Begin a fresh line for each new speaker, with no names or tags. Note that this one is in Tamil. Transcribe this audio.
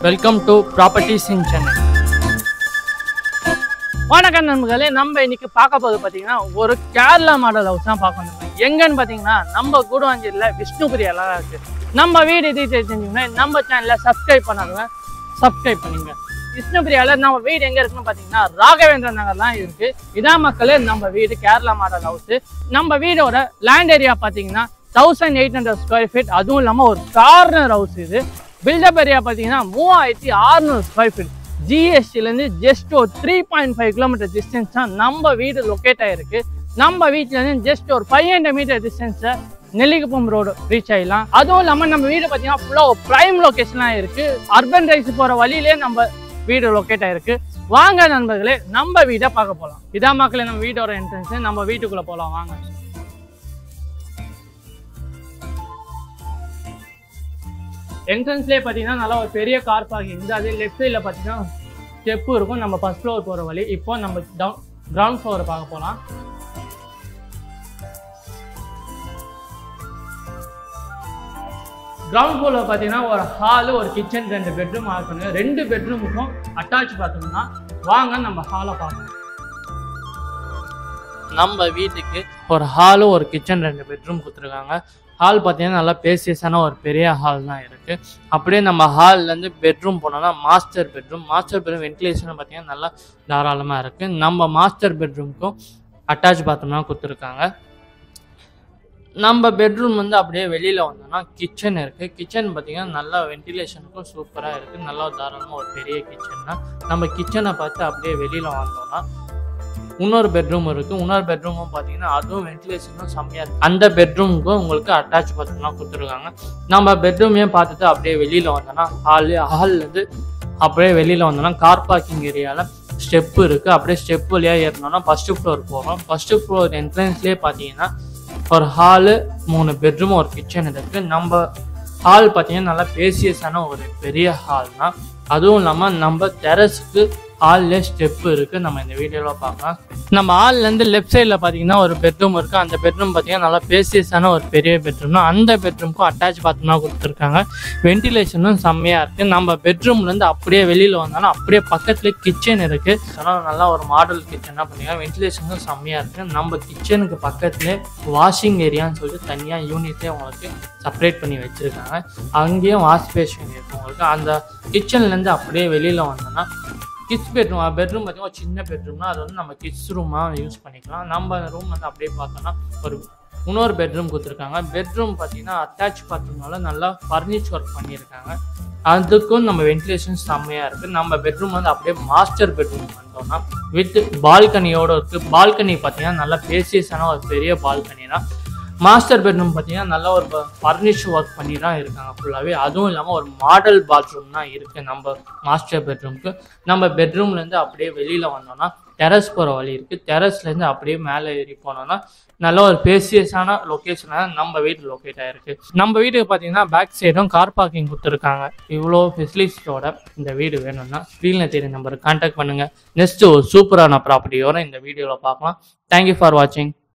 வெல்கம் டு ப்ராப்பர்ட்டிஸ் இன் சென்னை. வணக்கம் நண்பர்களே, நம்ம இன்னைக்கு பார்க்க போது பார்த்தீங்கன்னா ஒரு கேரளா மாடல் ஹவுஸ் தான் பார்க்க வந்திருக்கோம். எங்கன்னு பார்த்தீங்கன்னா நம்ம கூடுவாஞ்சேரியில் விஷ்ணுபிரியாலாம் இருக்குது. நம்ம வீடு இது தெரிஞ்சுங்கன்னா நம்ம சேனலில் சப்ஸ்கிரைப் பண்ணாதுங்க, சப்ஸ்கிரைப் பண்ணிங்க. விஷ்ணுபிரியாவில் நம்ம வீடு எங்கே இருக்குன்னு பார்த்தீங்கன்னா ராகவேந்திர நகர்லாம் இருக்குது. இதான் மக்களே நம்ம வீடு கேரளா மாடல் ஹவுஸு. நம்ம வீடோட லேண்ட் ஏரியா பார்த்தீங்கன்னா 1800 ஸ்கொயர் ஃபீட். அதுவும் இல்லாமல் ஒரு கார்னர் ஹவுஸ். இது பில்டப் ஏரியா பார்த்தீங்கன்னா 3600 ஸ்கொயர் ஃபீட். ஜிஎஸ்டிலேருந்து ஜஸ்ட் ஒரு 3.5 கிலோமீட்டர் டிஸ்டன்ஸ் தான் நம்ம வீடு லொக்கேட் ஆகிருக்கு. நம்ம வீட்டிலேருந்து ஜஸ்ட் ஒரு 500 மீட்டர் டிஸ்டன்ஸை நெல்லிக்குப்பம் ரோடு ரீச் ஆகிடலாம். அதுவும் இல்லாமல் நம்ம வீடு பார்த்தீங்கன்னா ஃபுல்லாக ஒரு ப்ரைம் லொக்கேஷனாக இருக்குது. அர்பன் ரைஸ் போகிற வழியிலே நம்ம வீடு லொக்கேட் ஆகிருக்கு. வாங்க நண்பர்களே, நம்ம வீடை பார்க்க போகலாம். இதான் மக்களே நம்ம வீட்டோட என்ட்ரன்ஸு. நம்ம வீட்டுக்குள்ளே போகலாம் வாங்க. என்ட்ரன்ஸ்லேயே பார்த்தீங்கன்னா நல்லா ஒரு பெரிய கார் பார்க்கிங் இருக்குது. அதே லெஃப்ட் சைடில் பார்த்தீங்கன்னா ஸ்டெப்பு இருக்கும். நம்ம ஃபர்ஸ்ட் ஃப்ளோர் போகிற வழி. இப்போ நம்ம கிரவுண்ட் ஃப்ளோரை பார்க்க போகலாம். கிரவுண்ட் ஃப்ளோரில் பார்த்தீங்கன்னா ஒரு ஹாலு, ஒரு கிச்சன், 2 பெட்ரூம் ஆகணும். 2 பெட்ரூமுக்கும் அட்டாச் பார்த்தோம்னா வாங்க நம்ம ஹாலை பார்க்கணும். நம்ம வீட்டுக்கு ஒரு ஹாலு, ஒரு கிச்சன், 2 பெட்ரூம் கொடுத்துருக்காங்க. ஹால் பார்த்தீங்கன்னா நல்லா பேசியஸான ஒரு பெரிய ஹால் தான் இருக்குது. அப்படியே நம்ம ஹால்லேருந்து பெட்ரூம் போனோம்னா master bedroom. Master bedroom ventilation பார்த்தீங்கன்னா நல்லா தாராளமாக இருக்குது. நம்ம மாஸ்டர் பெட்ரூமுக்கும் அட்டாச் பாத்ரூம்லாம் கொடுத்துருக்காங்க. நம்ம பெட்ரூம் அப்படியே வெளியில் வந்தோம்னா கிச்சன் இருக்குது. கிச்சன் பார்த்தீங்கன்னா நல்லா வென்டிலேஷனுக்கும் சூப்பராக இருக்குது. நல்லா தாராளமாக ஒரு பெரிய கிச்சன் தான். நம்ம கிச்சனை பார்த்து அப்படியே வெளியில் வந்தோம்னா இன்னொரு பெட்ரூம் இருக்குது. இன்னொரு பெட்ரூமும் பார்த்தீங்கன்னா அதுவும் வென்டிலேஷனும் செம்மையாக இருக்குது. அந்த பெட்ரூமுக்கும் உங்களுக்கு அட்டாச் பாத்ரூம்லாம் கொடுத்துருக்காங்க. நம்ம பெட்ரூமே பார்த்துட்டு அப்படியே வெளியில் வந்தோம்னா ஹால்லேருந்து அப்படியே வெளியில் வந்தோம்னா கார் பார்க்கிங் ஏரியாவில் ஸ்டெப்பு இருக்குது. அப்படியே ஸ்டெப் வழியாக ஏறினோம்னா ஃபஸ்ட்டு ஃப்ளோர் போகிறோம். ஃபஸ்ட்டு ஃப்ளோர் என்ட்ரன்ஸ்லேயே பார்த்தீங்கன்னா ஒரு ஹாலு, 3 பெட்ரூம், ஒரு கிச்சன் இருக்குது. நம்ம ஹால் பார்த்தீங்கன்னா நல்லா பேசியஸான ஒரு பெரிய ஹால் தான். அதுவும் இல்லாமல் நம்ம டெரஸுக்கு ஹாலில் ஸ்டெப்பு இருக்குது. நம்ம இந்த வீடியோவில் பார்க்கலாம். நம்ம ஹால்லேருந்து லெஃப்ட் சைடில் பார்த்தீங்கன்னா ஒரு பெட்ரூம் இருக்குது. அந்த பெட்ரூம் பார்த்தீங்கன்னா நல்லா பேசியஸான ஒரு பெரிய பெட்ரூம் தான். அந்த பெட்ரூமுக்கும் அட்டாச் பாத்ரூம்லாம் கொடுத்துருக்காங்க. வென்டிலேஷனும் செம்மையாக இருக்குது. நம்ம பெட்ரூம்லேருந்து அப்படியே வெளியில் வந்தோம்னா அப்படியே பக்கத்துலேயே கிச்சன் இருக்குது. அதனால் நல்லா ஒரு மாடல் கிச்சனாக பார்த்தீங்கன்னா வென்டிலேஷனும் செம்மையாக இருக்குது. நம்ம கிச்சனுக்கு பக்கத்துலேயே வாஷிங் ஏரியான்னு சொல்லிட்டு தனியாக யூனிட்டே உங்களுக்கு செப்பரேட் பண்ணி வச்சுருக்காங்க. அங்கேயும் வாஷ் பேஷன் இருக்குது உங்களுக்கு. அந்த கிச்சன்லேருந்து அப்படியே வெளியில் வந்தோம்னா கிட்ஸ் பெட்ரூம் பார்த்தீங்கன்னா ஒரு சின்ன பெட்ரூம்னா அது நம்ம கிட்ஸ் ரூமாக யூஸ் பண்ணிக்கலாம். நம்ம ரூம் அப்படியே பார்த்தோன்னா ஒரு இன்னொரு பெட்ரூம் கொடுத்துருக்காங்க. பெட்ரூம் பார்த்தீங்கன்னா அட்டாச் பாத்ரூம்னால நல்லா ஃபர்னிச்சர் ஒர்க் பண்ணியிருக்காங்க. அதுக்கும் நம்ம வென்டிலேஷன் செம்மையாக இருக்குது. நம்ம பெட்ரூம் அப்படியே மாஸ்டர் பெட்ரூம் வந்தோம்னா வித் பால்கனியோடு இருக்குது. பால்கனி பார்த்தீங்கன்னா நல்லா பேசியஸான ஒரு பெரிய பால்கனி தான். மாஸ்டர் பெட்ரூம் பார்த்தீங்கன்னா நல்லா ஒரு ஃபர்னிச்சர் ஒர்க் பண்ணி தான் இருக்காங்க ஃபுல்லாகவே. அதுவும் இல்லாமல் ஒரு மாடல் பாத்ரூம் தான் இருக்குது நம்ம மாஸ்டர் பெட்ரூமுக்கு. நம்ம பெட்ரூம்லேருந்து அப்படியே வெளியில் வந்தோம்னா டெரஸ் போகிற வழி இருக்குது. டெரஸ்லேருந்து அப்படியே மேலே ஏறி போனோம்னா நல்ல ஒரு பேசியஸான லொக்கேஷனாக நம்ம வீடு லொக்கேட் ஆகிருக்கு. நம்ம வீட்டுக்கு பார்த்தீங்கன்னா பேக் சைடும் கார் பார்க்கிங் கொடுத்துருக்காங்க. இவ்வளோ ஃபெசிலிட்டிஸோட இந்த வீடு வேணும்னா ஸ்க்ரீனில் தெரிய நம்பருக்கு கான்டாக்ட் பண்ணுங்கள். நெக்ஸ்ட்டு ஒரு சூப்பரான ப்ராப்பர்ட்டியோட இந்த வீடியோவில் பார்க்கலாம். தேங்க்யூ ஃபார் வாட்சிங்.